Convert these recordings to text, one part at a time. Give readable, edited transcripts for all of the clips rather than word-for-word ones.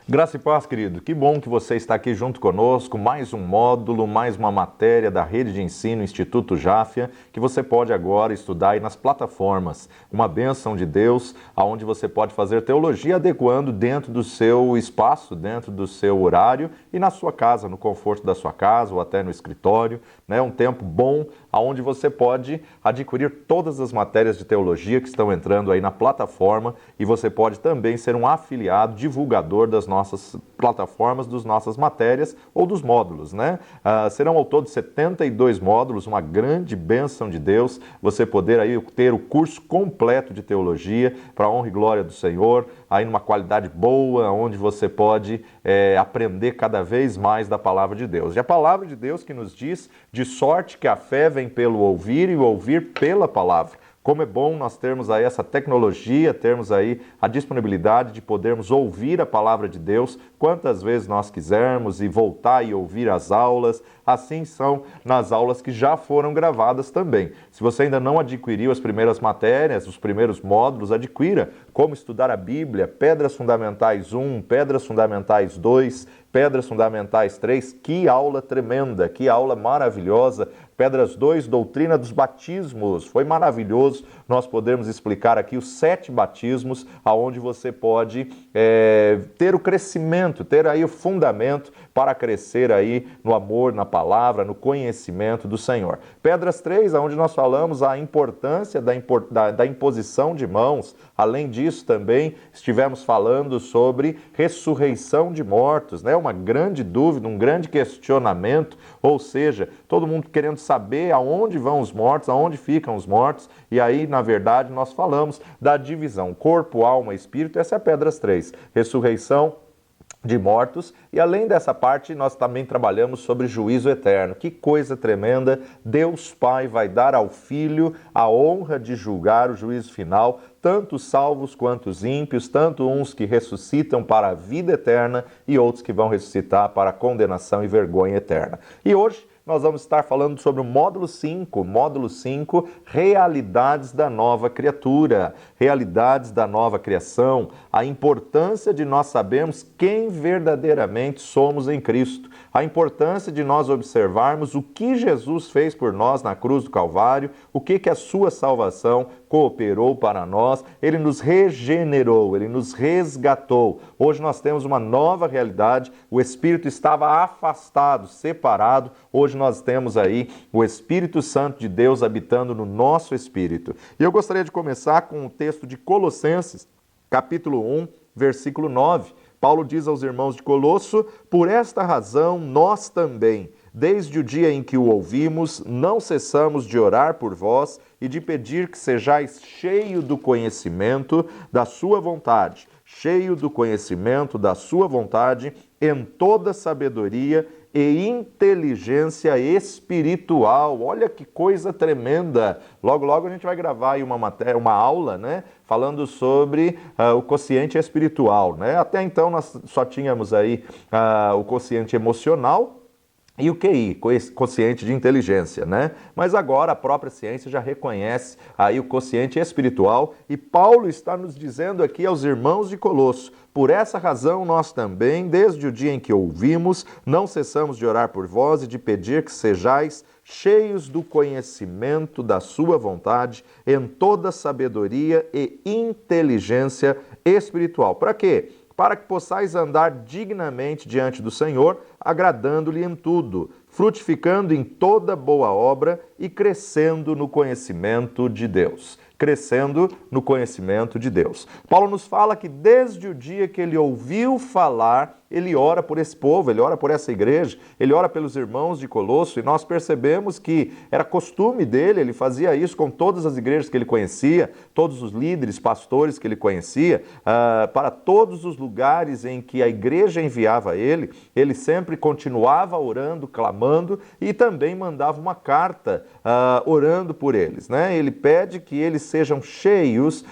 Graça e paz, querido. Que bom que você está aqui junto conosco. Mais um módulo, mais uma matéria da Rede de Ensino Instituto Jáfia, que você pode agora estudar aí nas plataformas. Uma bênção de Deus, aonde você pode fazer teologia adequando dentro do seu espaço, dentro do seu horário e na sua casa, no conforto da sua casa ou até no escritório. É um tempo bom, aonde você pode adquirir todas as matérias de teologia que estão entrando aí na plataforma e você pode também ser um afiliado, divulgador das nossas plataformas, das nossas matérias ou dos módulos, né? Serão ao todo 72 módulos, uma grande bênção de Deus, você poder aí ter o curso completo de teologia para a honra e glória do Senhor, aí numa qualidade boa, onde você pode aprender cada vez mais da palavra de Deus. E a palavra de Deus que nos diz, de sorte que a fé vem pelo ouvir e o ouvir pela palavra. Como é bom nós termos aí essa tecnologia, termos aí a disponibilidade de podermos ouvir a palavra de Deus quantas vezes nós quisermos e voltar e ouvir as aulas. Assim são nas aulas que já foram gravadas também. Se você ainda não adquiriu as primeiras matérias, os primeiros módulos, adquira Como Estudar a Bíblia, Pedras Fundamentais 1, Pedras Fundamentais 2, Pedras Fundamentais 3, que aula tremenda, que aula maravilhosa. Pedras 2, Doutrina dos Batismos, foi maravilhoso nós podermos explicar aqui os 7 batismos, aonde você pode ter o crescimento, ter aí o fundamento para crescer aí no amor, na palavra, no conhecimento do Senhor. Pedras 3, onde nós falamos a importância da imposição de mãos. Além disso, também estivemos falando sobre ressurreição de mortos, né? Uma grande dúvida, um grande questionamento, ou seja, todo mundo querendo saber aonde vão os mortos, aonde ficam os mortos, e aí, na verdade, nós falamos da divisão corpo, alma e espírito. Essa é a Pedras 3, ressurreição de mortos, e além dessa parte nós também trabalhamos sobre juízo eterno. Que coisa tremenda! Deus Pai vai dar ao Filho a honra de julgar o juízo final, tanto os salvos quanto os ímpios, tanto uns que ressuscitam para a vida eterna e outros que vão ressuscitar para a condenação e vergonha eterna. E hoje nós vamos estar falando sobre o módulo 5, realidades da nova criatura, realidades da nova criação, a importância de nós sabermos quem verdadeiramente somos em Cristo, a importância de nós observarmos o que Jesus fez por nós na cruz do Calvário, o que a sua salvação cooperou para nós, ele nos regenerou, ele nos resgatou. Hoje nós temos uma nova realidade, o Espírito estava afastado, separado, hoje nós temos aí o Espírito Santo de Deus habitando no nosso espírito. E eu gostaria de começar com o texto de Colossenses, capítulo 1, versículo 9. Paulo diz aos irmãos de Colosso: por esta razão nós também, desde o dia em que o ouvimos, não cessamos de orar por vós e de pedir que sejais cheio do conhecimento da sua vontade, cheio do conhecimento da sua vontade, em toda sabedoria e inteligência espiritual. Olha que coisa tremenda! Logo, logo a gente vai gravar aí uma aula, né? Falando sobre o quociente espiritual, né? Até então nós só tínhamos aí o quociente emocional e o QI, quociente de inteligência, né? Mas agora a própria ciência já reconhece aí o quociente espiritual e Paulo está nos dizendo aqui aos irmãos de Colosso: por essa razão nós também, desde o dia em que ouvimos, não cessamos de orar por vós e de pedir que sejais cheios do conhecimento da sua vontade, em toda sabedoria e inteligência espiritual. Para quê? Para que possais andar dignamente diante do Senhor, agradando-lhe em tudo, frutificando em toda boa obra e crescendo no conhecimento de Deus. Crescendo no conhecimento de Deus. Paulo nos fala que desde o dia que ele ouviu falar, ele ora por esse povo, ele ora por essa igreja, ele ora pelos irmãos de Colosso, e nós percebemos que era costume dele, ele fazia isso com todas as igrejas que ele conhecia, todos os líderes, pastores que ele conhecia, para todos os lugares em que a igreja enviava ele sempre continuava orando, clamando, e também mandava uma carta orando por eles, né? Ele pede que eles sejam cheios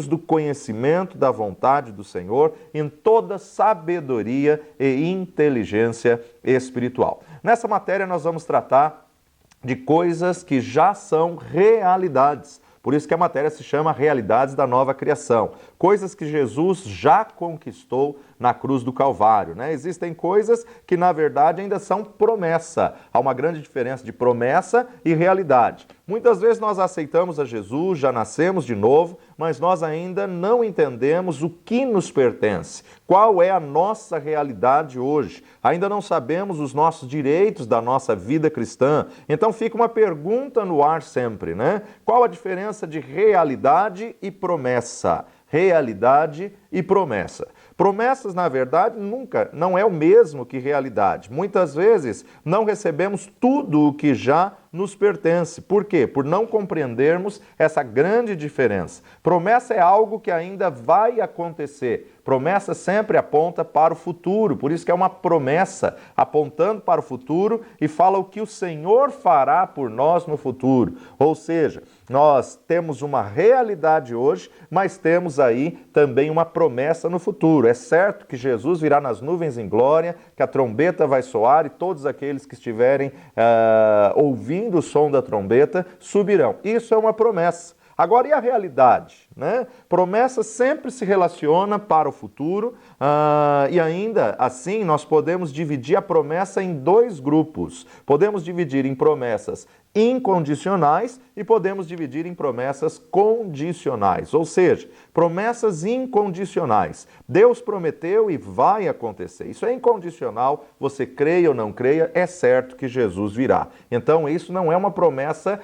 do conhecimento da vontade do Senhor, em toda sabedoria e inteligência espiritual. Nessa matéria nós vamos tratar de coisas que já são realidades. Por isso que a matéria se chama Realidades da Nova Criação. Coisas que Jesus já conquistou na cruz do Calvário, né? Existem coisas que, na verdade, ainda são promessa. Há uma grande diferença de promessa e realidade. Muitas vezes nós aceitamos a Jesus, já nascemos de novo, mas nós ainda não entendemos o que nos pertence, qual é a nossa realidade hoje. Ainda não sabemos os nossos direitos da nossa vida cristã. Então fica uma pergunta no ar sempre, né? Qual a diferença de realidade e promessa? Realidade e promessa. Promessas, na verdade, nunca não é o mesmo que realidade. Muitas vezes não recebemos tudo o que já nos pertence. Por quê? Por não compreendermos essa grande diferença. Promessa é algo que ainda vai acontecer. Promessa sempre aponta para o futuro, por isso que é uma promessa apontando para o futuro e fala o que o Senhor fará por nós no futuro. Ou seja, nós temos uma realidade hoje, mas temos aí também uma promessa no futuro. É certo que Jesus virá nas nuvens em glória, que a trombeta vai soar e todos aqueles que estiverem ouvindo o som da trombeta subirão. Isso é uma promessa. Agora, e a realidade? Né? Promessa sempre se relaciona para o futuro e ainda assim nós podemos dividir a promessa em dois grupos. Podemos dividir em promessas incondicionais e podemos dividir em promessas condicionais, ou seja, promessas incondicionais. Deus prometeu e vai acontecer. Isso é incondicional, você creia ou não creia, é certo que Jesus virá. Então isso não é uma promessa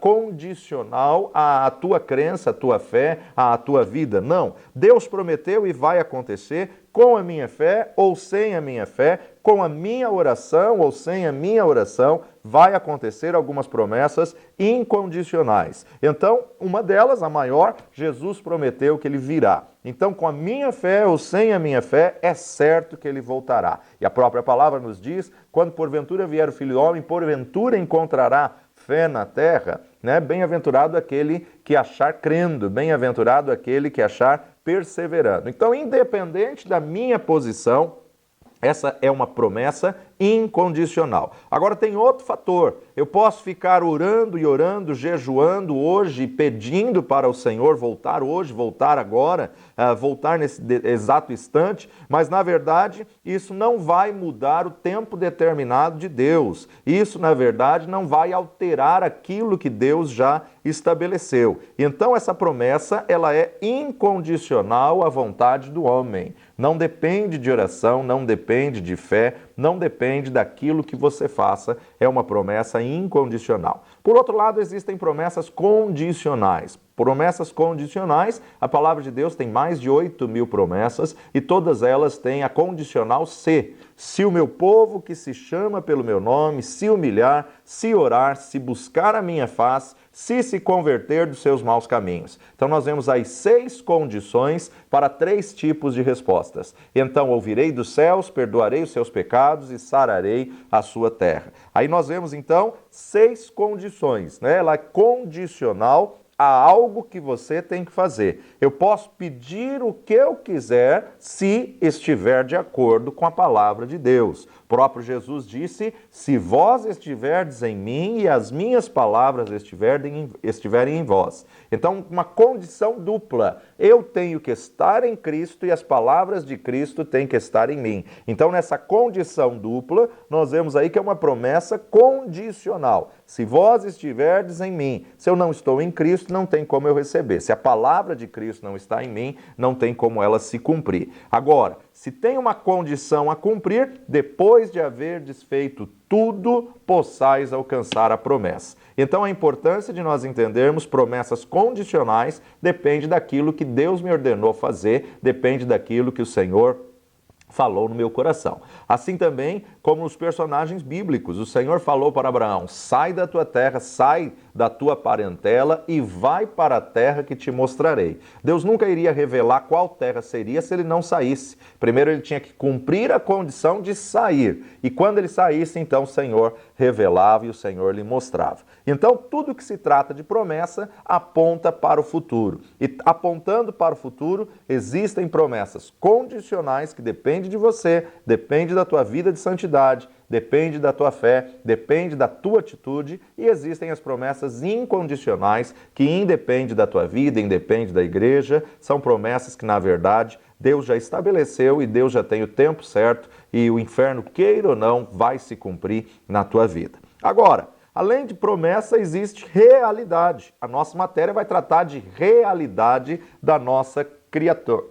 condicional à tua crença, à tua fé, à tua vida. Não, Deus prometeu e vai acontecer com a minha fé ou sem a minha fé, com a minha oração ou sem a minha oração, vai acontecer algumas promessas incondicionais. Então, uma delas, a maior, Jesus prometeu que ele virá. Então, com a minha fé ou sem a minha fé, é certo que ele voltará. E a própria palavra nos diz, quando porventura vier o Filho do Homem, porventura encontrará fé na terra, né? Bem-aventurado aquele que achar crendo, bem-aventurado aquele que achar perseverando. Então, independente da minha posição, essa é uma promessa incondicional. Agora tem outro fator. Eu posso ficar orando e orando, jejuando hoje, pedindo para o Senhor voltar hoje, voltar agora, voltar nesse exato instante, mas na verdade isso não vai mudar o tempo determinado de Deus. Isso, na verdade, não vai alterar aquilo que Deus já estabeleceu. Então essa promessa, ela é incondicional à vontade do homem. Não depende de oração, não depende de fé, não depende daquilo que você faça, é uma promessa incondicional. Por outro lado, existem promessas condicionais. Promessas condicionais, a palavra de Deus tem mais de 8.000 promessas e todas elas têm a condicional se. Se o meu povo que se chama pelo meu nome se humilhar, se orar, se buscar a minha face, se converter dos seus maus caminhos. Então nós vemos aí 6 condições para 3 tipos de respostas. Então ouvirei dos céus, perdoarei os seus pecados e sararei a sua terra. Aí nós vemos então 6 condições, né? Ela é condicional a algo que você tem que fazer. Eu posso pedir o que eu quiser se estiver de acordo com a palavra de Deus. O próprio Jesus disse, se vós estiverdes em mim e as minhas palavras estiverem em vós. Então, uma condição dupla. Eu tenho que estar em Cristo e as palavras de Cristo têm que estar em mim. Então, nessa condição dupla, nós vemos aí que é uma promessa condicional. Se vós estiverdes em mim, se eu não estou em Cristo, não tem como eu receber. Se a palavra de Cristo não está em mim, não tem como ela se cumprir. Agora, se tem uma condição a cumprir, depois de haver desfeito tudo, possais alcançar a promessa. Então a importância de nós entendermos promessas condicionais depende daquilo que Deus me ordenou fazer, depende daquilo que o Senhor falou no meu coração. Assim também como os personagens bíblicos. O Senhor falou para Abraão, sai da tua terra, sai da tua parentela e vai para a terra que te mostrarei. Deus nunca iria revelar qual terra seria se ele não saísse. Primeiro ele tinha que cumprir a condição de sair. E quando ele saísse, então o Senhor revelava e o Senhor lhe mostrava. Então tudo que se trata de promessa aponta para o futuro. E apontando para o futuro, existem promessas condicionais que dependem de você, depende da tua vida de santidade, depende da tua fé, depende da tua atitude, e existem as promessas incondicionais que independem da tua vida, independem da igreja, são promessas que, na verdade, Deus já estabeleceu e Deus já tem o tempo certo e o inferno, queira ou não, vai se cumprir na tua vida. Agora, além de promessa, existe realidade. A nossa matéria vai tratar de realidade da nossa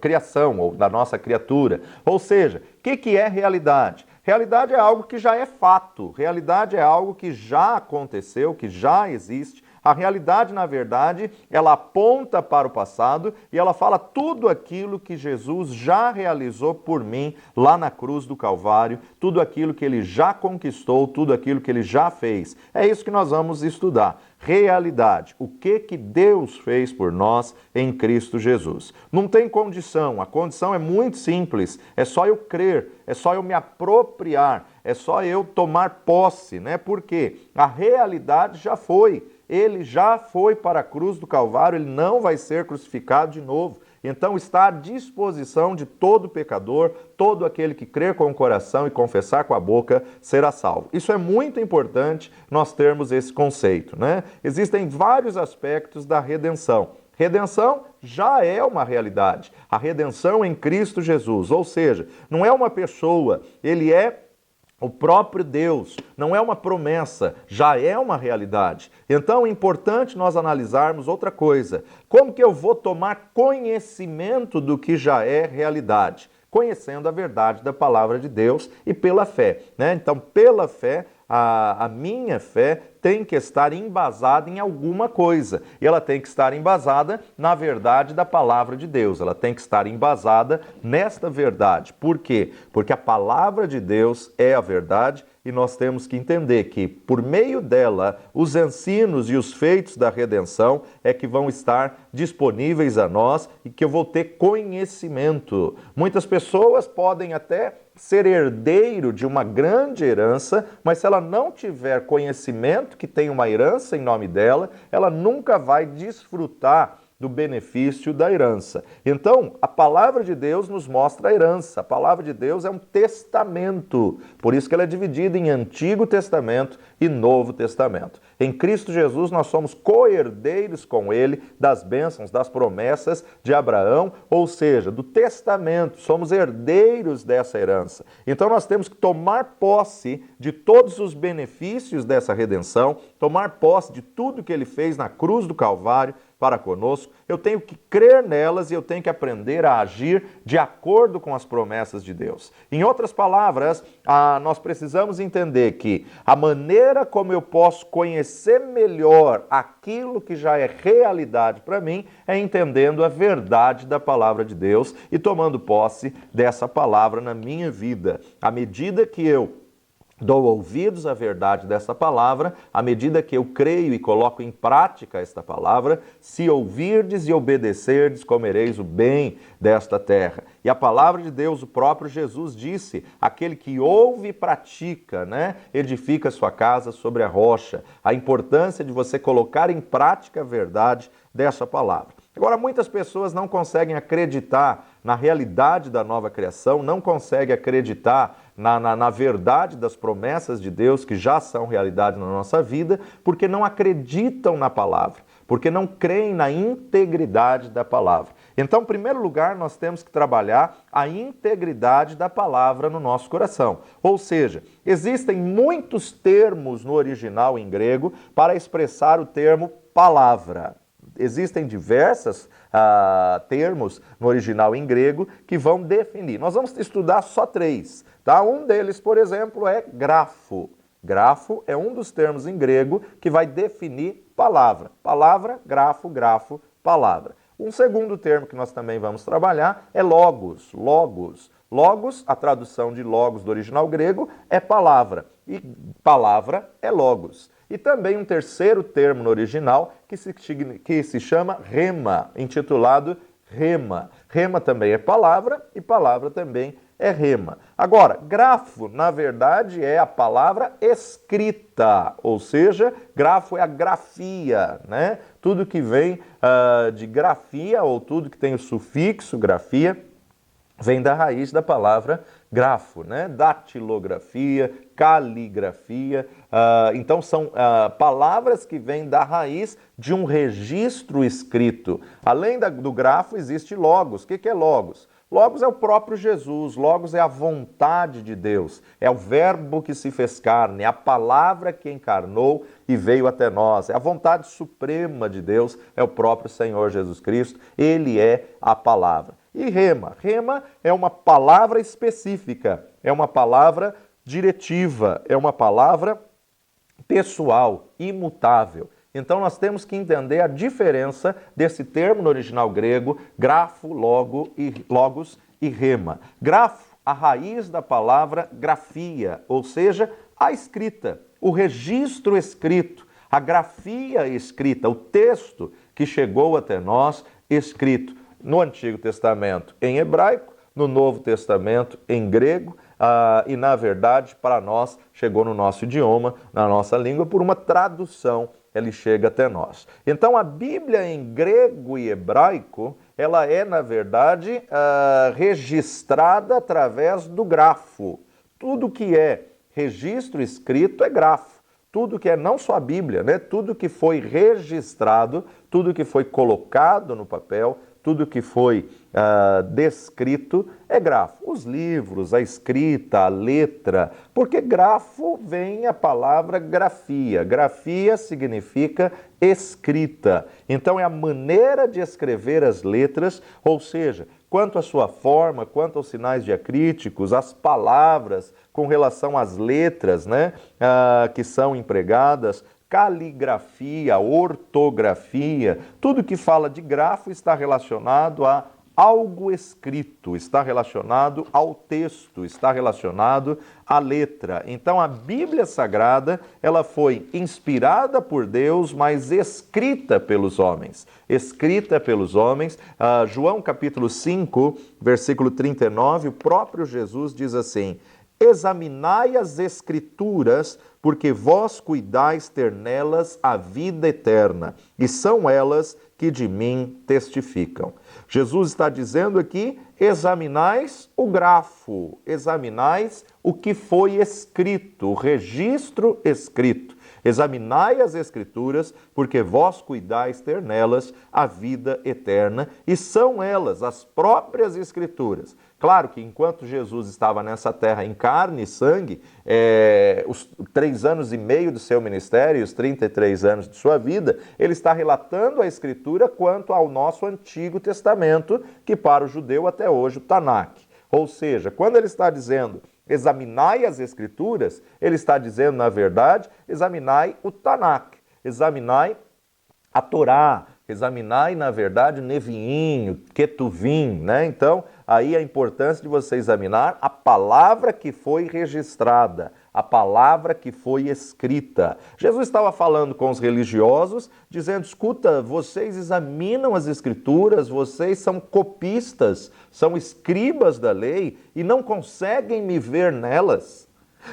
criação ou da nossa criatura. Ou seja, o que é realidade? Realidade é algo que já é fato. Realidade é algo que já aconteceu, que já existe. A realidade, na verdade, ela aponta para o passado e ela fala tudo aquilo que Jesus já realizou por mim lá na cruz do Calvário, tudo aquilo que ele já conquistou, tudo aquilo que ele já fez. É isso que nós vamos estudar. Realidade, o que Deus fez por nós em Cristo Jesus. Não tem condição, a condição é muito simples, é só eu crer, é só eu me apropriar, é só eu tomar posse, né? Porque a realidade já foi. Ele já foi para a cruz do Calvário, ele não vai ser crucificado de novo. Então está à disposição de todo pecador, todo aquele que crer com o coração e confessar com a boca será salvo. Isso é muito importante nós termos esse conceito, né? Existem vários aspectos da redenção. Redenção já é uma realidade. A redenção em Cristo Jesus, ou seja, não é uma pessoa, ele é o próprio Deus, não é uma promessa, já é uma realidade. Então é importante nós analisarmos outra coisa. Como que eu vou tomar conhecimento do que já é realidade? Conhecendo a verdade da palavra de Deus e pela fé, né? Então, pela fé, a minha fé tem que estar embasada em alguma coisa. E ela tem que estar embasada na verdade da palavra de Deus. Ela tem que estar embasada nesta verdade. Por quê? Porque a palavra de Deus é a verdade e nós temos que entender que, por meio dela, os ensinos e os feitos da redenção é que vão estar disponíveis a nós e que eu vou ter conhecimento. Muitas pessoas podem até ser herdeiro de uma grande herança, mas se ela não tiver conhecimento que tem uma herança em nome dela, ela nunca vai desfrutar do benefício da herança. Então, a palavra de Deus nos mostra a herança. A palavra de Deus é um testamento. Por isso que ela é dividida em Antigo Testamento e Novo Testamento. Em Cristo Jesus, nós somos co-herdeiros com ele das bênçãos, das promessas de Abraão, ou seja, do testamento. Somos herdeiros dessa herança. Então, nós temos que tomar posse de todos os benefícios dessa redenção, tomar posse de tudo que ele fez na cruz do Calvário para conosco. Eu tenho que crer nelas e eu tenho que aprender a agir de acordo com as promessas de Deus. Em outras palavras, nós precisamos entender que a maneira como eu posso conhecer melhor aquilo que já é realidade para mim é entendendo a verdade da palavra de Deus e tomando posse dessa palavra na minha vida. À medida que eu dou ouvidos à verdade dessa palavra, à medida que eu creio e coloco em prática esta palavra, se ouvirdes e obedecerdes, comereis o bem desta terra. E a palavra de Deus, o próprio Jesus disse, aquele que ouve e pratica, né, edifica sua casa sobre a rocha. A importância de você colocar em prática a verdade dessa palavra. Agora, muitas pessoas não conseguem acreditar na realidade da nova criação, não conseguem acreditar na verdade das promessas de Deus que já são realidade na nossa vida, porque não acreditam na palavra, porque não creem na integridade da palavra. Então, em primeiro lugar, nós temos que trabalhar a integridade da palavra no nosso coração. Ou seja, existem muitos termos no original em grego para expressar o termo palavra. Existem diversos termos no original em grego que vão definir. Nós vamos estudar só 3. Tá? Um deles, por exemplo, é grafo. Grafo é um dos termos em grego que vai definir palavra. Palavra, grafo, grafo, palavra. Um segundo termo que nós também vamos trabalhar é logos. Logos. Logos, a tradução de logos do original grego, é palavra. E palavra é logos. E também um terceiro termo no original que se chama rema, intitulado rema. Rema também é palavra e palavra também é rema. Agora, grafo, na verdade, é a palavra escrita, ou seja, grafo é a grafia, né? Tudo que vem de grafia ou tudo que tem o sufixo grafia vem da raiz da palavra grafo, né? Datilografia, caligrafia. Então são palavras que vêm da raiz de um registro escrito. Além do grafo existe logos. O que é logos? Logos é o próprio Jesus, Logos é a vontade de Deus, é o verbo que se fez carne, é a palavra que encarnou e veio até nós, é a vontade suprema de Deus, é o próprio Senhor Jesus Cristo, Ele é a palavra. E rema? Rema é uma palavra específica, é uma palavra diretiva, é uma palavra pessoal, imutável. Então nós temos que entender a diferença desse termo no original grego, grafo, logos e rema. Grafo, a raiz da palavra grafia, ou seja, a escrita, o registro escrito, a grafia escrita, o texto que chegou até nós escrito no Antigo Testamento em hebraico, no Novo Testamento em grego, e na verdade para nós chegou no nosso idioma, na nossa língua, por uma tradução ele chega até nós. Então a Bíblia em grego e hebraico, ela é na verdade registrada através do grafo. Tudo que é registro escrito é grafo. Tudo que é não só a Bíblia, né? Tudo que foi registrado, tudo que foi colocado no papel, tudo que foi descrito é grafo. Os livros, a escrita, a letra, porque grafo vem a palavra grafia. Grafia significa escrita. Então é a maneira de escrever as letras, ou seja, quanto à sua forma, quanto aos sinais diacríticos, as palavras com relação às letras, né, que são empregadas, caligrafia, ortografia, tudo que fala de grafo está relacionado a algo escrito, está relacionado ao texto, está relacionado à letra. Então a Bíblia Sagrada, ela foi inspirada por Deus, mas escrita pelos homens. Escrita pelos homens. João capítulo 5, versículo 39, o próprio Jesus diz assim: examinai as Escrituras, porque vós cuidais ter nelas a vida eterna, e são elas que de mim testificam. Jesus está dizendo aqui, examinais o grafo, examinais o que foi escrito, o registro escrito. Examinai as Escrituras, porque vós cuidais ter nelas a vida eterna, e são elas, as próprias Escrituras. Claro que enquanto Jesus estava nessa terra em carne e sangue, os 3 anos e meio do seu ministério, os 33 anos de sua vida, ele está relatando a Escritura quanto ao nosso Antigo Testamento, que para o judeu até hoje o Tanakh. Ou seja, quando ele está dizendo examinai as Escrituras, ele está dizendo, na verdade, examinai o Tanakh, examinai a Torá, examinai, na verdade, Neviim, Ketuvim, né? Então, aí a importância de você examinar a palavra que foi registrada, a palavra que foi escrita. Jesus estava falando com os religiosos, dizendo, escuta, vocês examinam as Escrituras, vocês são copistas, são escribas da lei e não conseguem me ver nelas.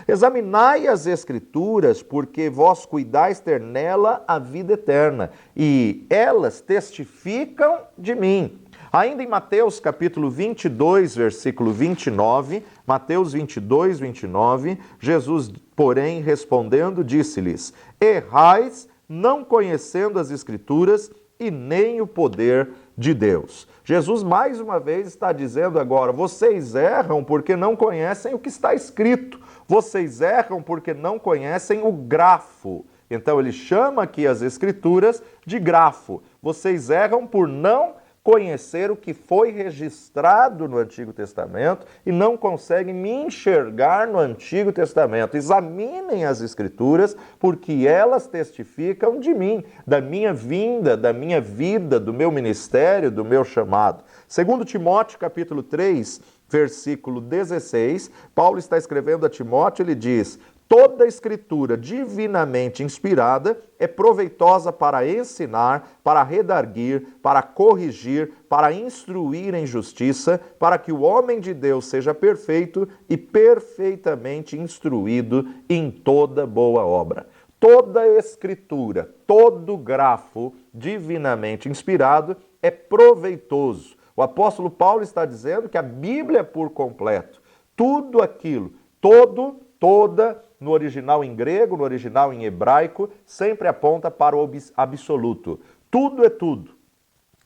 Examinai as Escrituras, porque vós cuidais ter nela a vida eterna, e elas testificam de mim. Ainda em Mateus capítulo 22, versículo 29, Mateus 22, 29, Jesus, porém, respondendo, disse-lhes, errais, não conhecendo as Escrituras e nem o poder de Deus. Jesus, mais uma vez, está dizendo agora, vocês erram porque não conhecem o que está escrito. Vocês erram porque não conhecem o grafo. Então ele chama aqui as Escrituras de grafo. Vocês erram por não conhecer o que foi registrado no Antigo Testamento e não conseguem me enxergar no Antigo Testamento. Examinem as Escrituras, porque elas testificam de mim, da minha vinda, da minha vida, do meu ministério, do meu chamado. Segundo Timóteo, capítulo 3, versículo 16, Paulo está escrevendo a Timóteo, ele diz, toda a Escritura divinamente inspirada é proveitosa para ensinar, para redarguir, para corrigir, para instruir em justiça, para que o homem de Deus seja perfeito e perfeitamente instruído em toda boa obra. Toda a Escritura, todo grafo divinamente inspirado é proveitoso. O apóstolo Paulo está dizendo que a Bíblia é por completo. Tudo aquilo, toda, no original em grego, no original em hebraico, sempre aponta para o absoluto. Tudo é tudo.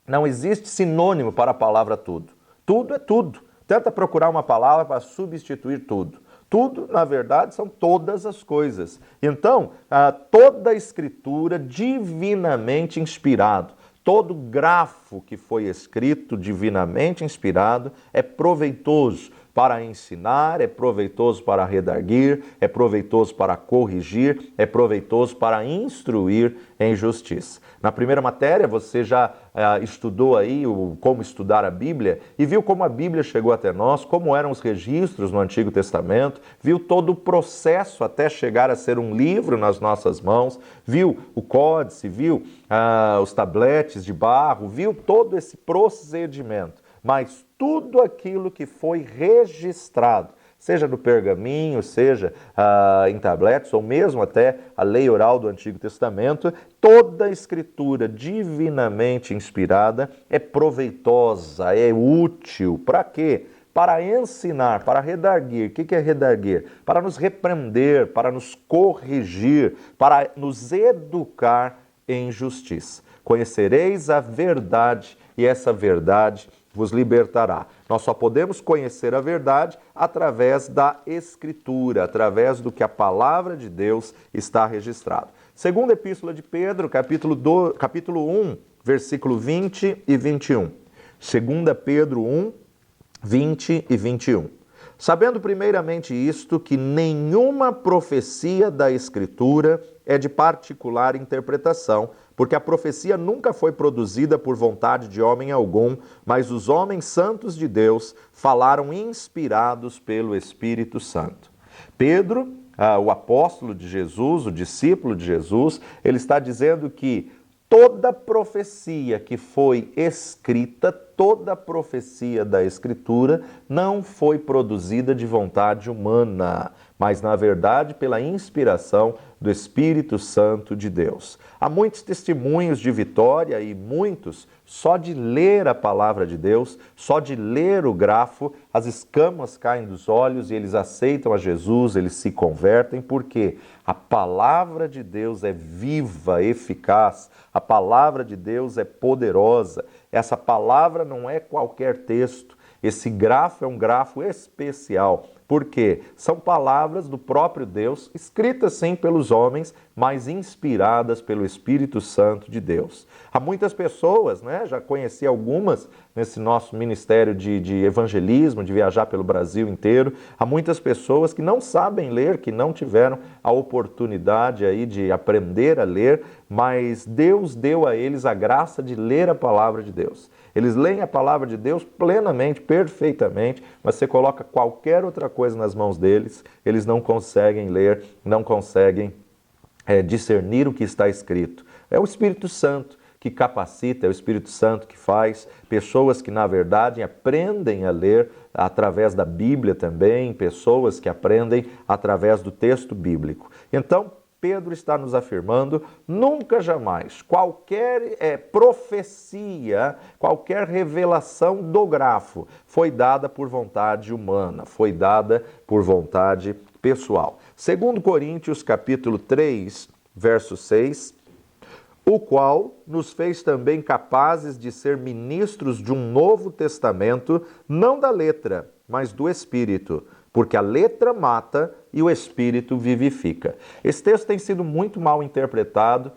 Não existe sinônimo para a palavra tudo. Tudo é tudo. Tenta procurar uma palavra para substituir tudo. Tudo, na verdade, são todas as coisas. Então, toda a escritura divinamente inspirado, todo grafo que foi escrito divinamente inspirado é proveitoso para ensinar, é proveitoso para redarguir, é proveitoso para corrigir, é proveitoso para instruir em justiça. Na primeira matéria, você já estudou aí como estudar a Bíblia e viu como a Bíblia chegou até nós, como eram os registros no Antigo Testamento, viu todo o processo até chegar a ser um livro nas nossas mãos, viu o códice, viu os tabletes de barro, viu todo esse procedimento. Mas tudo aquilo que foi registrado, seja no pergaminho, seja em tabletes, ou mesmo até a lei oral do Antigo Testamento, toda a escritura divinamente inspirada é proveitosa, é útil. Para quê? Para ensinar, para redarguir. O que é redarguir? Para nos repreender, para nos corrigir, para nos educar em justiça. Conhecereis a verdade e essa verdade vos libertará. Nós só podemos conhecer a verdade através da Escritura, através do que a palavra de Deus está registrado. Segunda Epístola de Pedro, capítulo 1, versículo 20 e 21. Segunda Pedro 1, 20 e 21. Sabendo primeiramente isto, que nenhuma profecia da Escritura é de particular interpretação, porque a profecia nunca foi produzida por vontade de homem algum, mas os homens santos de Deus falaram inspirados pelo Espírito Santo. Pedro, o apóstolo de Jesus, o discípulo de Jesus, ele está dizendo que toda profecia que foi escrita, toda profecia da Escritura não foi produzida de vontade humana, mas, na verdade, pela inspiração do Espírito Santo de Deus. Há muitos testemunhos de vitória e muitos, só de ler a palavra de Deus, só de ler o grafo, as escamas caem dos olhos e eles aceitam a Jesus, eles se convertem, porque a palavra de Deus é viva, eficaz, a palavra de Deus é poderosa. Essa palavra não é qualquer texto, esse grafo é um grafo especial, porque são palavras do próprio Deus, escritas sim pelos homens, mas inspiradas pelo Espírito Santo de Deus. Há muitas pessoas, já conheci algumas nesse nosso ministério de evangelismo, de viajar pelo Brasil inteiro, há muitas pessoas que não sabem ler, que não tiveram a oportunidade aí de aprender a ler, mas Deus deu a eles a graça de ler a palavra de Deus. Eles leem a palavra de Deus plenamente, perfeitamente, mas você coloca qualquer outra coisa nas mãos deles, eles não conseguem ler, não conseguem discernir o que está escrito. É o Espírito Santo que capacita, é o Espírito Santo que faz, pessoas que, na verdade, aprendem a ler através da Bíblia também, pessoas que aprendem através do texto bíblico. Então, Pedro está nos afirmando, nunca jamais, qualquer profecia, qualquer revelação do grafo foi dada por vontade humana, foi dada por vontade pessoal. 2 Coríntios capítulo 3, verso 6, o qual nos fez também capazes de ser ministros de um novo testamento, não da letra, mas do Espírito, porque a letra mata e o Espírito vivifica. Esse texto tem sido muito mal interpretado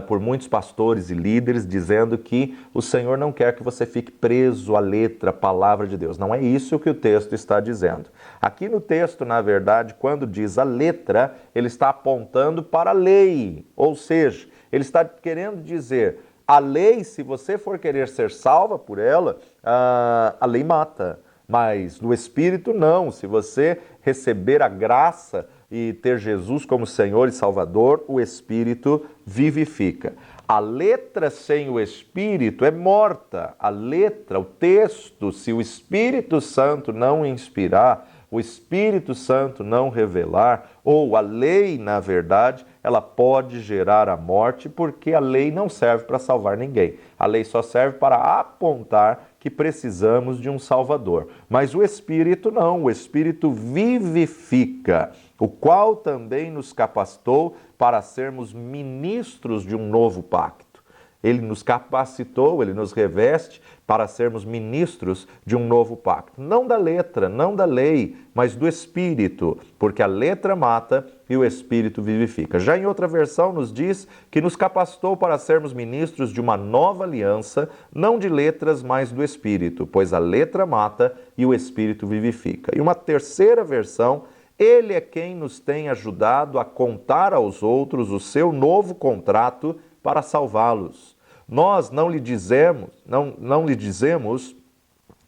por muitos pastores e líderes, dizendo que o Senhor não quer que você fique preso à letra, à palavra de Deus. Não é isso que o texto está dizendo. Aqui no texto, na verdade, quando diz a letra, ele está apontando para a lei, ou seja, ele está querendo dizer, a lei, se você for querer ser salva por ela, a lei mata. Mas no Espírito não, se você receber a graça e ter Jesus como Senhor e Salvador, o Espírito vivifica. A letra sem o Espírito é morta. A letra, o texto, se o Espírito Santo não inspirar, o Espírito Santo não revelar, ou a lei, na verdade, ela pode gerar a morte, porque a lei não serve para salvar ninguém. A lei só serve para apontar que precisamos de um Salvador. Mas o Espírito não, o Espírito vivifica. o qual também nos capacitou para sermos ministros de um novo pacto. Ele nos capacitou, ele nos reveste para sermos ministros de um novo pacto. Não da letra, não da lei, mas do Espírito, porque a letra mata e o Espírito vivifica. Já em outra versão nos diz que nos capacitou para sermos ministros de uma nova aliança, não de letras, mas do Espírito, pois a letra mata e o Espírito vivifica. E uma terceira versão, ele é quem nos tem ajudado a contar aos outros o seu novo contrato para salvá-los. Nós não lhe dizemos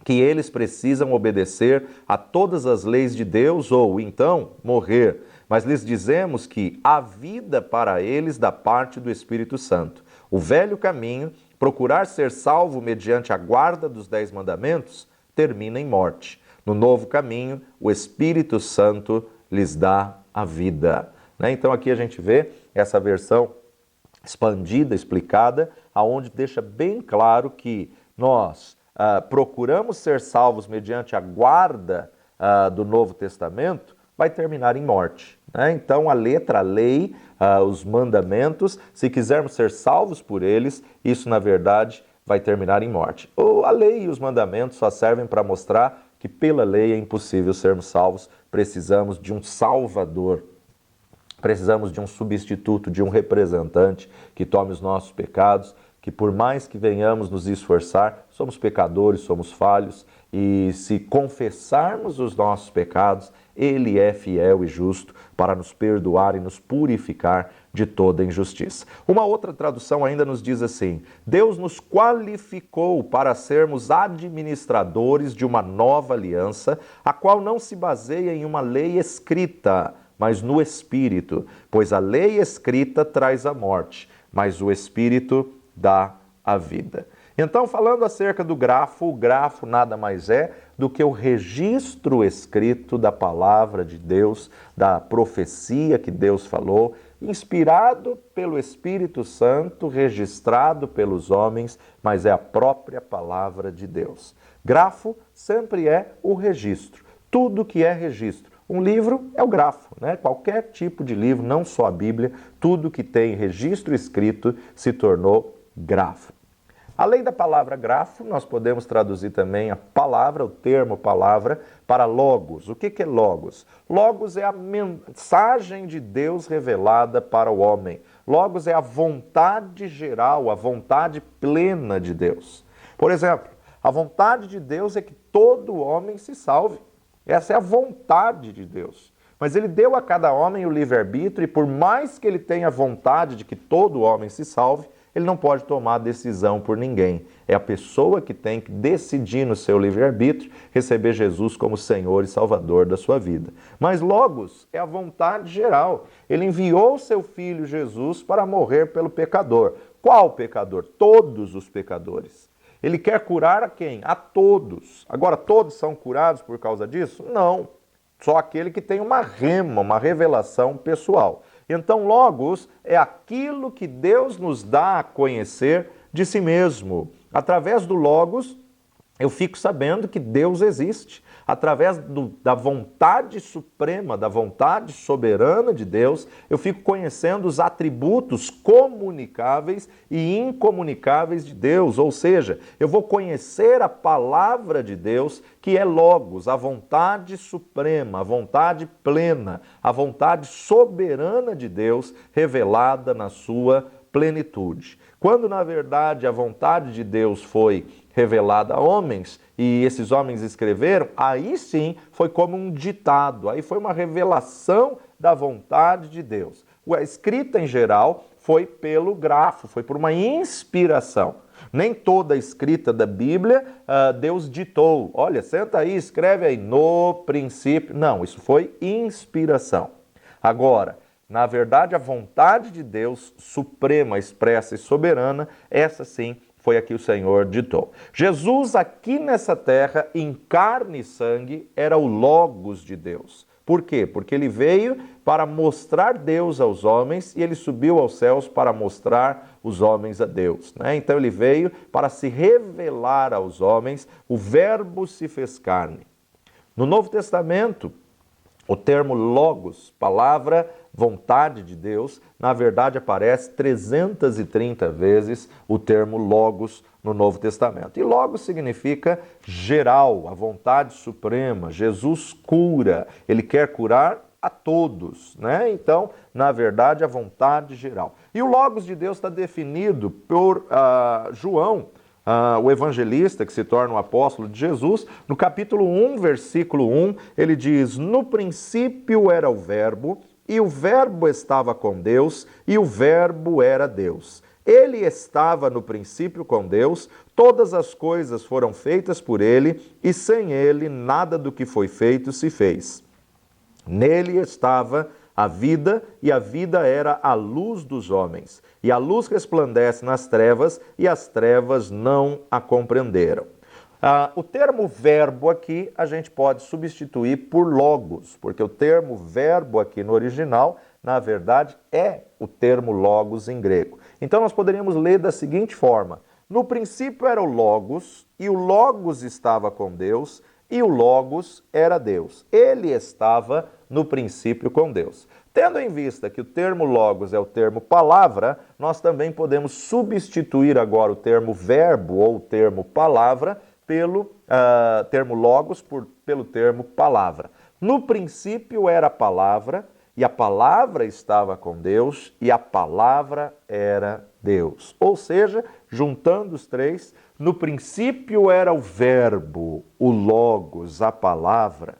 que eles precisam obedecer a todas as leis de Deus ou, então, morrer, mas lhes dizemos que há vida para eles da parte do Espírito Santo. O velho caminho, procurar ser salvo mediante a guarda dos 10 mandamentos, termina em morte. No novo caminho, o Espírito Santo lhes dá a vida. Então aqui a gente vê essa versão expandida, explicada, aonde deixa bem claro que nós procuramos ser salvos mediante a guarda do Novo Testamento, vai terminar em morte. Então a letra, a lei, os mandamentos, se quisermos ser salvos por eles, isso na verdade vai terminar em morte. A lei e os mandamentos só servem para mostrar que pela lei é impossível sermos salvos, precisamos de um Salvador. Precisamos de um substituto, de um representante que tome os nossos pecados, que por mais que venhamos nos esforçar, somos pecadores, somos falhos, e se confessarmos os nossos pecados, Ele é fiel e justo para nos perdoar e nos purificar de toda injustiça. Uma outra tradução ainda nos diz assim: Deus nos qualificou para sermos administradores de uma nova aliança, a qual não se baseia em uma lei escrita, mas no Espírito, pois a lei escrita traz a morte, mas o Espírito dá a vida. Então, falando acerca do grafo, o grafo nada mais é do que o registro escrito da palavra de Deus, da profecia que Deus falou, inspirado pelo Espírito Santo, registrado pelos homens, mas é a própria palavra de Deus. Grafo sempre é o registro, tudo que é registro. Um livro é o grafo, Qualquer tipo de livro, não só a Bíblia, tudo que tem registro escrito se tornou grafo. Além da palavra grafo, nós podemos traduzir também a palavra, o termo palavra, para logos. O que é logos? Logos é a mensagem de Deus revelada para o homem. Logos é a vontade geral, a vontade plena de Deus. Por exemplo, a vontade de Deus é que todo homem se salve. Essa é a vontade de Deus. Mas Ele deu a cada homem o livre-arbítrio e por mais que Ele tenha vontade de que todo homem se salve, Ele não pode tomar decisão por ninguém. É a pessoa que tem que decidir no seu livre-arbítrio receber Jesus como Senhor e Salvador da sua vida. Mas Logos é a vontade geral. Ele enviou o seu Filho Jesus para morrer pelo pecador. Qual pecador? Todos os pecadores. Ele quer curar a quem? A todos. Agora, todos são curados por causa disso? Não. Só aquele que tem uma revelação pessoal. Então, Logos é aquilo que Deus nos dá a conhecer de si mesmo. Através do Logos, eu fico sabendo que Deus existe. Através da vontade suprema, da vontade soberana de Deus, eu fico conhecendo os atributos comunicáveis e incomunicáveis de Deus. Ou seja, eu vou conhecer a palavra de Deus, que é Logos, a vontade suprema, a vontade plena, a vontade soberana de Deus revelada na sua plenitude. Quando, na verdade, a vontade de Deus foi revelada a homens, e esses homens escreveram, aí sim foi como um ditado, aí foi uma revelação da vontade de Deus. A escrita em geral foi pelo grafo, foi por uma inspiração. Nem toda a escrita da Bíblia Deus ditou. Olha, senta aí, escreve aí, no princípio. Não, isso foi inspiração. Agora, na verdade, a vontade de Deus, suprema, expressa e soberana, essa sim foi a que o Senhor ditou. Jesus aqui nessa terra, em carne e sangue, era o Logos de Deus. Por quê? Porque ele veio para mostrar Deus aos homens e ele subiu aos céus para mostrar os homens a Deus. Então ele veio para se revelar aos homens, o Verbo se fez carne. No Novo Testamento, O termo logos, palavra, vontade de Deus, na verdade aparece 330 vezes o termo logos no Novo Testamento. E logos significa geral, a vontade suprema. Jesus cura, ele quer curar a todos, né? Então, na verdade, a vontade geral. E o logos de Deus está definido por João, o evangelista que se torna o apóstolo de Jesus, no capítulo 1, versículo 1, ele diz: no princípio era o verbo, e o verbo estava com Deus, e o verbo era Deus. Ele estava no princípio com Deus, todas as coisas foram feitas por ele, e sem ele nada do que foi feito se fez. Nele estava a vida, e a vida era a luz dos homens. E a luz resplandece nas trevas, e as trevas não a compreenderam. O termo verbo aqui a gente pode substituir por logos, porque o termo verbo aqui no original, na verdade, é o termo logos em grego. Então nós poderíamos ler da seguinte forma: no princípio era o logos, e o logos estava com Deus, e o logos era Deus. Ele estava no princípio com Deus. Tendo em vista que o termo logos é o termo palavra, nós também podemos substituir agora o termo verbo ou o termo palavra pelo termo logos pelo termo palavra. No princípio era a palavra, e a palavra estava com Deus, e a palavra era Deus. Ou seja, juntando os três, no princípio era o verbo, o logos, a palavra,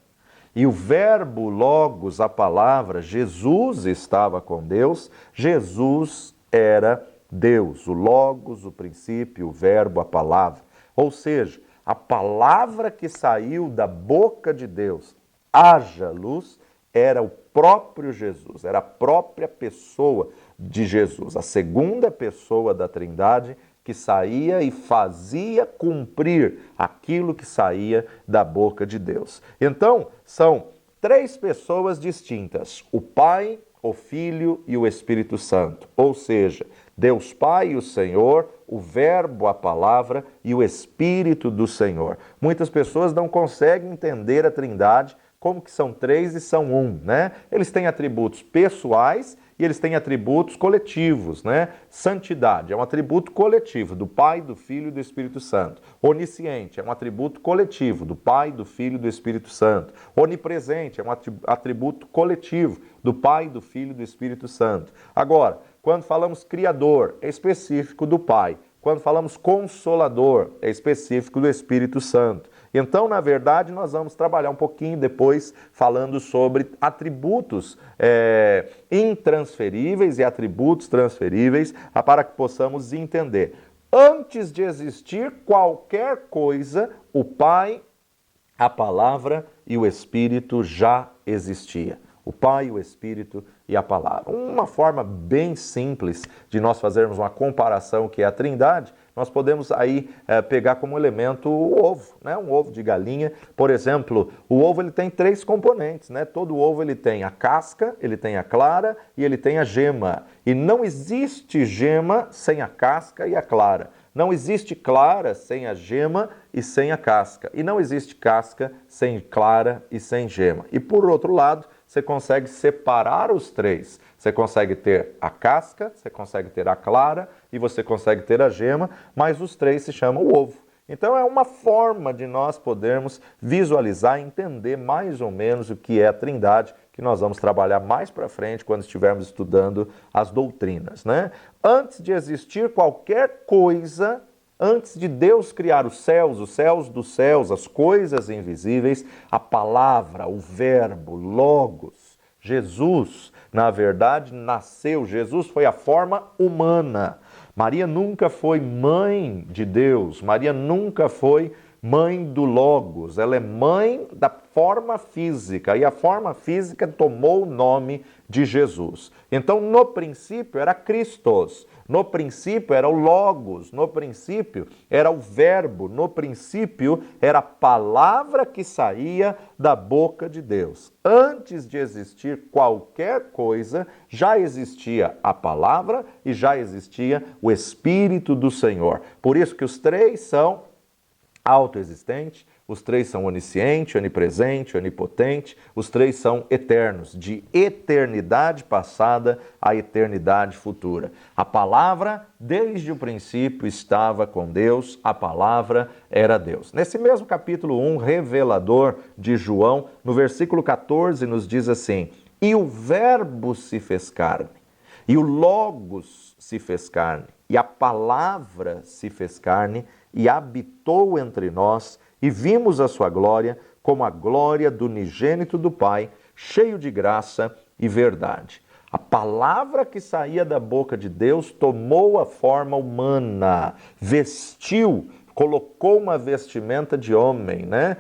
e o verbo logos, a palavra, Jesus estava com Deus, Jesus era Deus, o logos, o princípio, o verbo, a palavra. Ou seja, a palavra que saiu da boca de Deus, haja luz, era o próprio Jesus, era a própria pessoa de Jesus, a segunda pessoa da Trindade que saía e fazia cumprir aquilo que saía da boca de Deus. Então, são três pessoas distintas: o Pai, o Filho e o Espírito Santo. Ou seja, Deus Pai, o Senhor, o Verbo, a Palavra e o Espírito do Senhor. Muitas pessoas não conseguem entender a Trindade como que são três e são um, né? Eles têm atributos pessoais e eles têm atributos coletivos, né? Santidade é um atributo coletivo do Pai, do Filho e do Espírito Santo. Onisciente é um atributo coletivo do Pai, do Filho e do Espírito Santo. Onipresente é um atributo coletivo do Pai, do Filho e do Espírito Santo. Agora, quando falamos Criador, é específico do Pai. Quando falamos Consolador, é específico do Espírito Santo. Então, na verdade, nós vamos trabalhar um pouquinho depois falando sobre atributos intransferíveis e atributos transferíveis, para que possamos entender. Antes de existir qualquer coisa, o Pai, a Palavra e o Espírito já existia. O Pai, o Espírito e a Palavra. Uma forma bem simples de nós fazermos uma comparação que é a Trindade, nós podemos aí pegar como elemento o ovo, né? Um ovo de galinha. Por exemplo, o ovo ele tem três componentes, né? Todo ovo ele tem a casca, ele tem a clara e ele tem a gema. E não existe gema sem a casca e a clara. Não existe clara sem a gema e sem a casca. E não existe casca sem clara e sem gema. E por outro lado, você consegue separar os três. Você consegue ter a casca, você consegue ter a clara e você consegue ter a gema, mas os três se chamam ovo. Então é uma forma de nós podermos visualizar e entender mais ou menos o que é a Trindade, que nós vamos trabalhar mais para frente quando estivermos estudando as doutrinas, né? Antes de existir qualquer coisa, antes de Deus criar os céus dos céus, as coisas invisíveis, a palavra, o verbo, logos, Jesus, na verdade, nasceu. Jesus foi a forma humana. Maria nunca foi mãe de Deus. Maria nunca foi mãe do Logos. Ela é mãe da forma física. E a forma física tomou o nome de Jesus. Então, no princípio, era Christos. No princípio era o Logos, no princípio era o Verbo, no princípio era a palavra que saía da boca de Deus. Antes de existir qualquer coisa, já existia a palavra e já existia o Espírito do Senhor. Por isso que os três são autoexistente, os três são onisciente, onipresente, onipotente, os três são eternos, de eternidade passada à eternidade futura. A palavra, desde o princípio, estava com Deus, a palavra era Deus. Nesse mesmo capítulo 1, revelador de João, no versículo 14, nos diz assim: e o verbo se fez carne, e o Logos se fez carne, e a palavra se fez carne, e habitou entre nós, e vimos a sua glória, como a glória do unigênito do Pai, cheio de graça e verdade. A palavra que saía da boca de Deus tomou a forma humana, vestiu, colocou uma vestimenta de homem, né?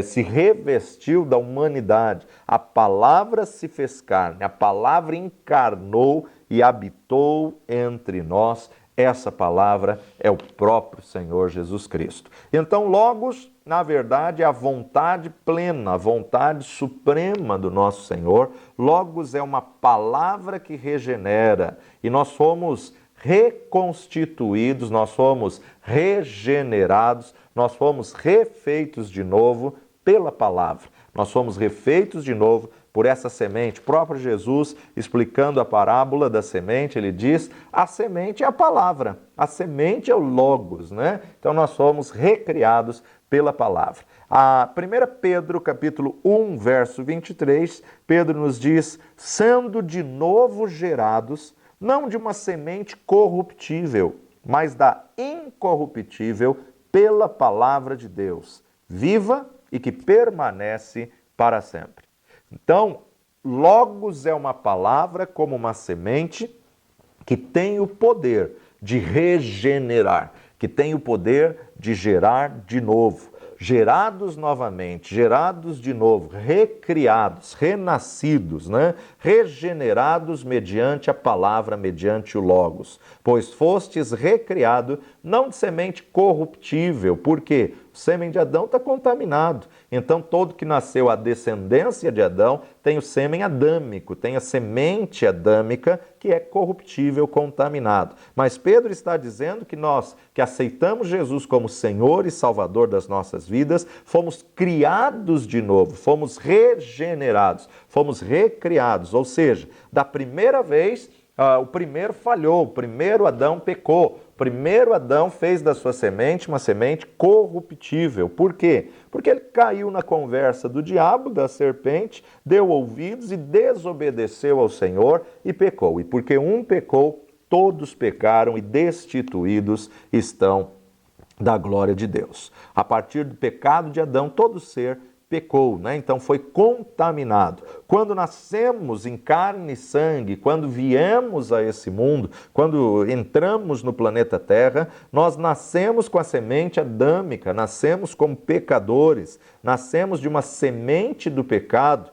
Se revestiu da humanidade. A palavra se fez carne, a palavra encarnou e habitou entre nós. Essa palavra é o próprio Senhor Jesus Cristo. Então, Logos, na verdade, é a vontade plena, a vontade suprema do nosso Senhor. Logos é uma palavra que regenera e nós fomos reconstituídos, nós fomos regenerados, nós fomos refeitos de novo pela palavra. Nós fomos refeitos de novo por essa semente. O próprio Jesus, explicando a parábola da semente, ele diz: a semente é a palavra, a semente é o Logos, né? Então nós fomos recriados pela palavra. A 1 Pedro, capítulo 1, verso 23, Pedro nos diz: sendo de novo gerados, não de uma semente corruptível, mas da incorruptível pela palavra de Deus, viva e que permanece para sempre. Então, Logos é uma palavra como uma semente que tem o poder de regenerar, que tem o poder de gerar de novo. Gerados novamente, gerados de novo, recriados, renascidos, né? Regenerados mediante a palavra, mediante o Logos. Pois fostes recriado, não de semente corruptível, porque o sêmen de Adão está contaminado. Então todo que nasceu a descendência de Adão tem o sêmen adâmico, tem a semente adâmica que é corruptível, contaminado. Mas Pedro está dizendo que nós, que aceitamos Jesus como Senhor e Salvador das nossas vidas, fomos criados de novo, fomos regenerados, fomos recriados. Ou seja, da primeira vez, o primeiro falhou, o primeiro Adão pecou. O primeiro Adão fez da sua semente uma semente corruptível. Por quê? Porque ele caiu na conversa do diabo, da serpente, deu ouvidos e desobedeceu ao Senhor e pecou. E porque um pecou, todos pecaram e destituídos estão da glória de Deus. A partir do pecado de Adão, todo ser pecou, né? Então foi contaminado. Quando nascemos em carne e sangue, quando viemos a esse mundo, quando entramos no planeta Terra, nós nascemos com a semente adâmica, nascemos como pecadores, nascemos de uma semente do pecado,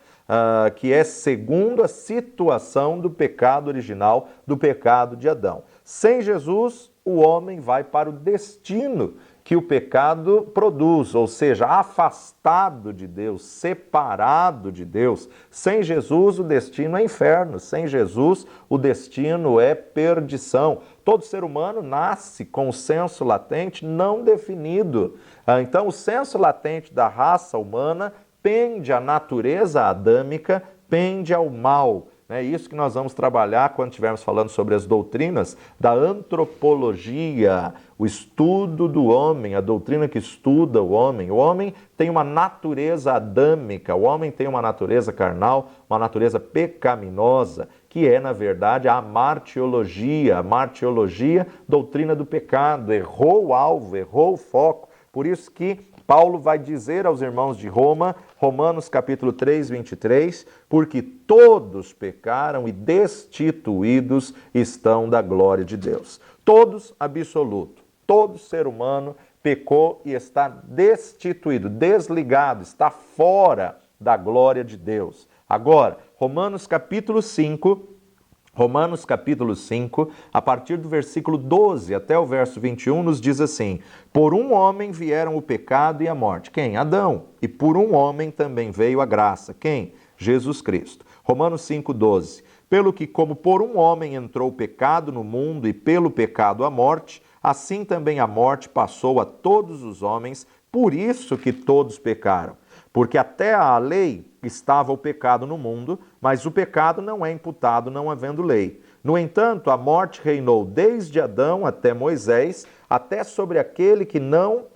que é segundo a situação do pecado original, do pecado de Adão. Sem Jesus, o homem vai para o destino que o pecado produz, ou seja, afastado de Deus, separado de Deus. Sem Jesus, o destino é inferno. Sem Jesus, o destino é perdição. Todo ser humano nasce com o senso latente não definido. Então, o senso latente da raça humana pende à natureza adâmica, pende ao mal. É isso que nós vamos trabalhar quando estivermos falando sobre as doutrinas da antropologia, o estudo do homem, a doutrina que estuda o homem. O homem tem uma natureza adâmica, o homem tem uma natureza carnal, uma natureza pecaminosa, que é, na verdade, a martiologia. A martiologia, doutrina do pecado, errou o alvo, errou o foco. Por isso que Paulo vai dizer aos irmãos de Roma, Romanos capítulo 3, 23, porque todos pecaram e destituídos estão da glória de Deus. Todos, absoluto, todo ser humano pecou e está destituído, desligado, está fora da glória de Deus. Agora, Romanos capítulo 5, a partir do versículo 12 até o verso 21, nos diz assim: por um homem vieram o pecado e a morte. Quem? Adão. E por um homem também veio a graça. Quem? Jesus Cristo. Romanos 5:12. Pelo que, como por um homem entrou o pecado no mundo e pelo pecado a morte, assim também a morte passou a todos os homens, Por isso que todos pecaram. Porque até a lei estava o pecado no mundo, mas o pecado não é imputado não havendo lei. No entanto, a morte reinou desde Adão até Moisés, até sobre aquele que não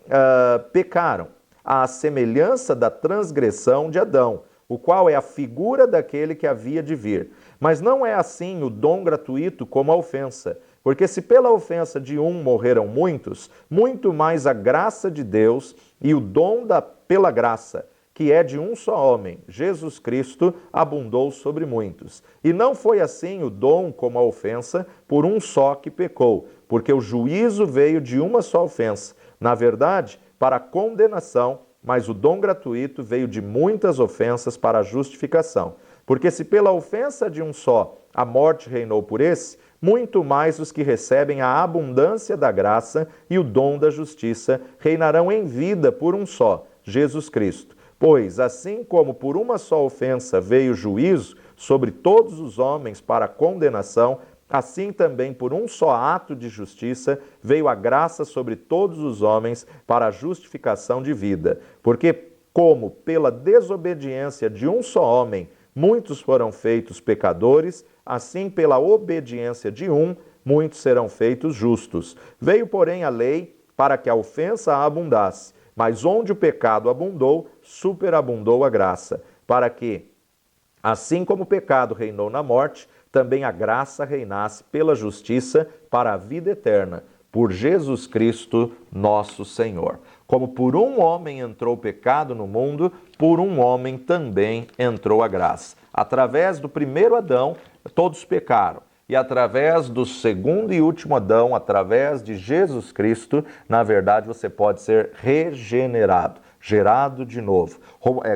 pecaram, à semelhança da transgressão de Adão, o qual é a figura daquele que havia de vir. Mas não é assim o dom gratuito como a ofensa. Porque se pela ofensa de um morreram muitos, muito mais a graça de Deus e o dom pela graça, que é de um só homem, Jesus Cristo, abundou sobre muitos. E não foi assim o dom como a ofensa, por um só que pecou, porque o juízo veio de uma só ofensa, na verdade, para a condenação, mas o dom gratuito veio de muitas ofensas para a justificação. Porque se pela ofensa de um só a morte reinou por esse, muito mais os que recebem a abundância da graça e o dom da justiça reinarão em vida por um só, Jesus Cristo. Pois, assim como por uma só ofensa veio o juízo sobre todos os homens para a condenação, assim também por um só ato de justiça veio a graça sobre todos os homens para a justificação de vida. Porque, como pela desobediência de um só homem muitos foram feitos pecadores, assim pela obediência de um, muitos serão feitos justos. Veio, porém, a lei para que a ofensa abundasse. Mas onde o pecado abundou, superabundou a graça, para que, assim como o pecado reinou na morte, também a graça reinasse pela justiça para a vida eterna, por Jesus Cristo, nosso Senhor. Como por um homem entrou o pecado no mundo, por um homem também entrou a graça. Através do primeiro Adão, todos pecaram. E através do segundo e último Adão, através de Jesus Cristo, na verdade você pode ser regenerado, gerado de novo.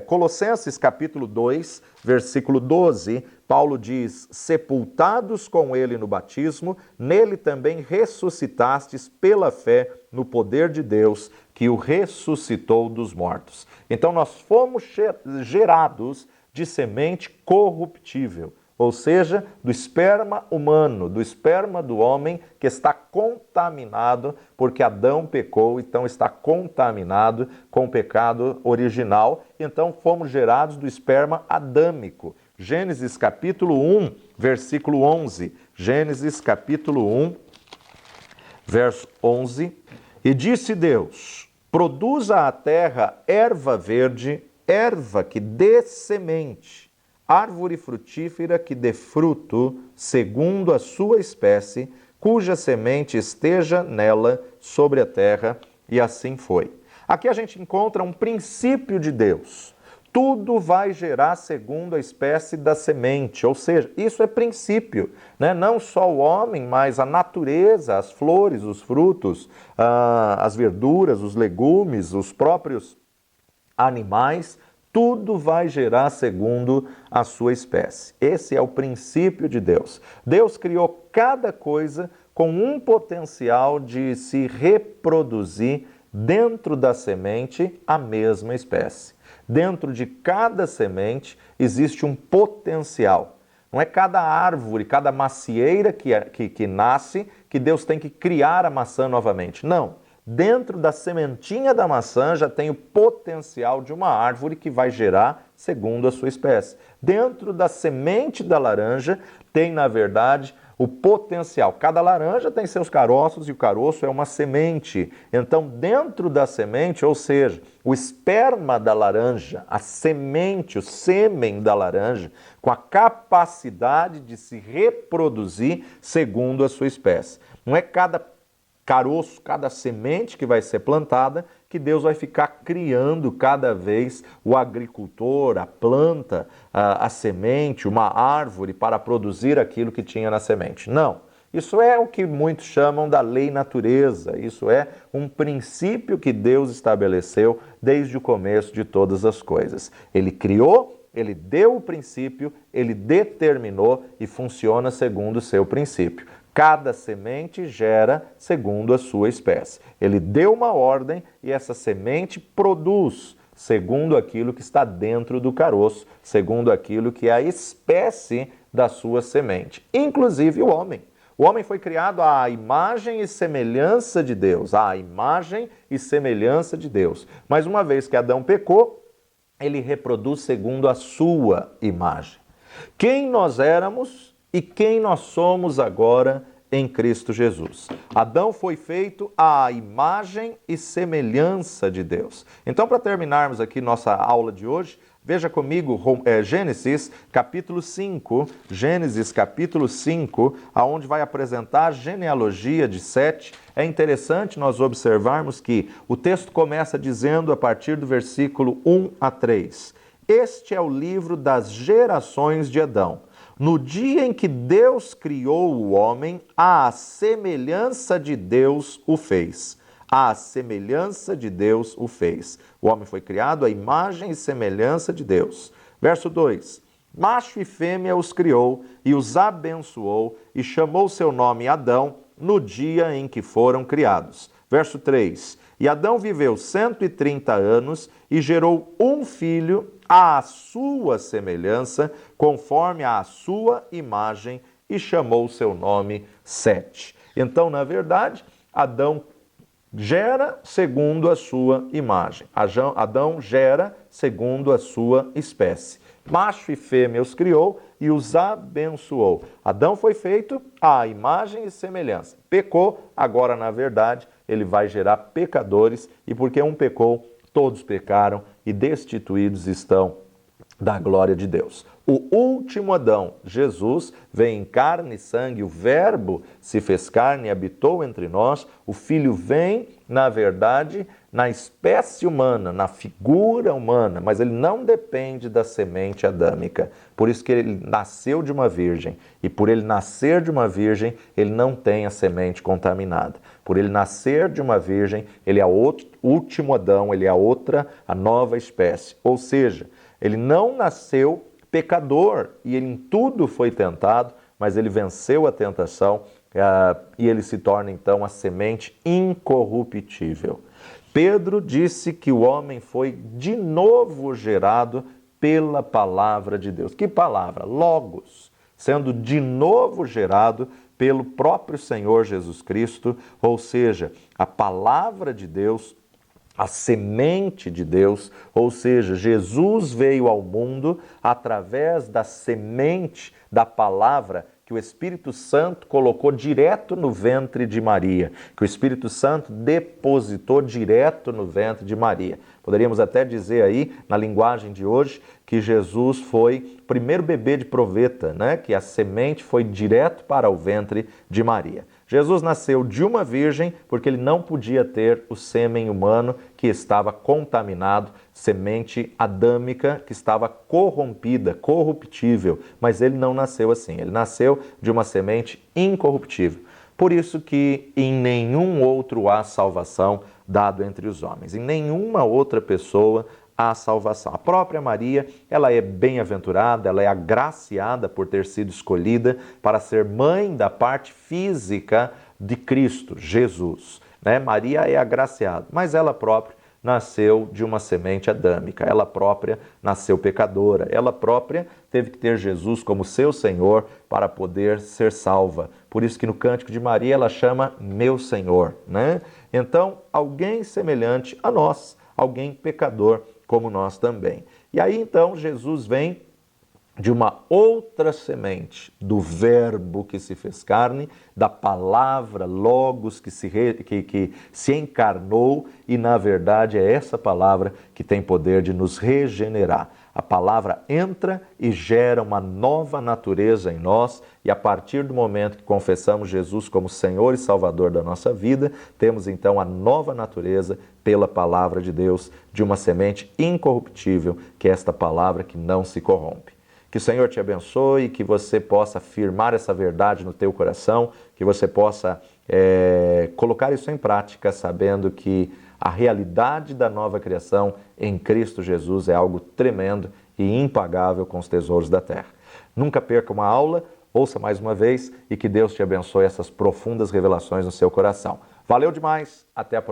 Colossenses capítulo 2, versículo 12, Paulo diz: sepultados com ele no batismo, nele também ressuscitastes pela fé no poder de Deus, que o ressuscitou dos mortos. Então nós fomos gerados de semente corruptível, ou seja, do esperma humano, do esperma do homem que está contaminado, porque Adão pecou, então está contaminado com o pecado original. Então fomos gerados do esperma adâmico. Gênesis capítulo 1, versículo 11. Gênesis capítulo 1, verso 11. E disse Deus: produza a terra erva verde, erva que dê semente, árvore frutífera que dê fruto, segundo a sua espécie, cuja semente esteja nela sobre a terra, e assim foi. Aqui a gente encontra um princípio de Deus. Tudo vai gerar segundo a espécie da semente, ou seja, isso é princípio, né? Não só o homem, mas a natureza, as flores, os frutos, as verduras, os legumes, os próprios animais, tudo vai gerar segundo a sua espécie. Esse é o princípio de Deus. Deus criou cada coisa com um potencial de se reproduzir dentro da semente a mesma espécie. Dentro de cada semente existe um potencial. Não é cada árvore, cada macieira que nasce que Deus tem que criar a maçã novamente. Não. Dentro da sementinha da maçã já tem o potencial de uma árvore que vai gerar segundo a sua espécie. Dentro da semente da laranja tem, na verdade, o potencial. Cada laranja tem seus caroços e o caroço é uma semente. Então, dentro da semente, ou seja, o esperma da laranja, a semente, o sêmen da laranja, com a capacidade de se reproduzir segundo a sua espécie. Não é cada caroço, cada semente que vai ser plantada, que Deus vai ficar criando cada vez o agricultor, a planta, a semente, uma árvore para produzir aquilo que tinha na semente. Não. Isso é o que muitos chamam da lei natureza. Isso é um princípio que Deus estabeleceu desde o começo de todas as coisas. Ele criou, ele deu o princípio, ele determinou e funciona segundo o seu princípio. Cada semente gera segundo a sua espécie. Ele deu uma ordem e essa semente produz segundo aquilo que está dentro do caroço, segundo aquilo que é a espécie da sua semente. Inclusive o homem. O homem foi criado à imagem e semelhança de Deus, à imagem e semelhança de Deus. Mas uma vez que Adão pecou, ele reproduz segundo a sua imagem. Quem nós éramos e quem nós somos agora em Cristo Jesus. Adão foi feito à imagem e semelhança de Deus. Então, para terminarmos aqui nossa aula de hoje, veja comigo Gênesis capítulo 5, aonde vai apresentar a genealogia de Sete. É interessante nós observarmos que o texto começa dizendo, a partir do versículo 1 a 3, este é o livro das gerações de Adão. No dia em que Deus criou o homem, à semelhança de Deus o fez. À semelhança de Deus o fez. O homem foi criado à imagem e semelhança de Deus. Verso 2. Macho e fêmea os criou e os abençoou e chamou seu nome Adão no dia em que foram criados. Verso 3. E Adão viveu 130 anos e gerou um filho à sua semelhança, conforme a sua imagem, e chamou seu nome Sete. Então, na verdade, Adão gera segundo a sua imagem. Adão gera segundo a sua espécie. Macho e fêmea os criou e os abençoou. Adão foi feito à imagem e semelhança. Pecou, agora, na verdade, ele vai gerar pecadores, e porque um pecou, todos pecaram e destituídos estão da glória de Deus. O último Adão, Jesus, vem em carne e sangue, o Verbo se fez carne e habitou entre nós. O Filho vem, na verdade, na espécie humana, na figura humana, mas ele não depende da semente adâmica. Por isso que ele nasceu de uma virgem, e por ele nascer de uma virgem, ele não tem a semente contaminada. Por ele nascer de uma virgem, ele é o último Adão, ele é a nova espécie. Ou seja, ele não nasceu pecador e ele em tudo foi tentado, mas ele venceu a tentação e ele se torna então a semente incorruptível. Pedro disse que o homem foi de novo gerado pela palavra de Deus. Que palavra? Logos. Sendo de novo gerado pelo próprio Senhor Jesus Cristo, ou seja, a palavra de Deus, a semente de Deus, ou seja, Jesus veio ao mundo através da semente da palavra que o Espírito Santo colocou direto no ventre de Maria, que o Espírito Santo depositou direto no ventre de Maria. Poderíamos até dizer aí, na linguagem de hoje, que Jesus foi o primeiro bebê de proveta, né? Que a semente foi direto para o ventre de Maria. Jesus nasceu de uma virgem porque ele não podia ter o sêmen humano que estava contaminado, semente adâmica que estava corrompida, corruptível, mas ele não nasceu assim, ele nasceu de uma semente incorruptível. Por isso que em nenhum outro há salvação dado entre os homens, em nenhuma outra pessoa há salvação. A própria Maria, ela é bem-aventurada, ela é agraciada por ter sido escolhida para ser mãe da parte física de Cristo, Jesus. Maria é agraciada, mas ela própria nasceu de uma semente adâmica, ela própria nasceu pecadora, ela própria teve que ter Jesus como seu Senhor para poder ser salva. Por isso que no Cântico de Maria ela chama meu Senhor, Então, alguém semelhante a nós, alguém pecador como nós também. E aí então Jesus vem de uma outra semente, do Verbo que se fez carne, da palavra Logos que se encarnou, e na verdade é essa palavra que tem poder de nos regenerar. A palavra entra e gera uma nova natureza em nós, e a partir do momento que confessamos Jesus como Senhor e Salvador da nossa vida, temos então a nova natureza pela palavra de Deus, de uma semente incorruptível, que é esta palavra que não se corrompe. Que o Senhor te abençoe, que você possa afirmar essa verdade no teu coração, que você possa colocar isso em prática, sabendo que a realidade da nova criação em Cristo Jesus é algo tremendo e impagável com os tesouros da terra. Nunca perca uma aula, ouça mais uma vez, e que Deus te abençoe essas profundas revelações no seu coração. Valeu demais, até a próxima.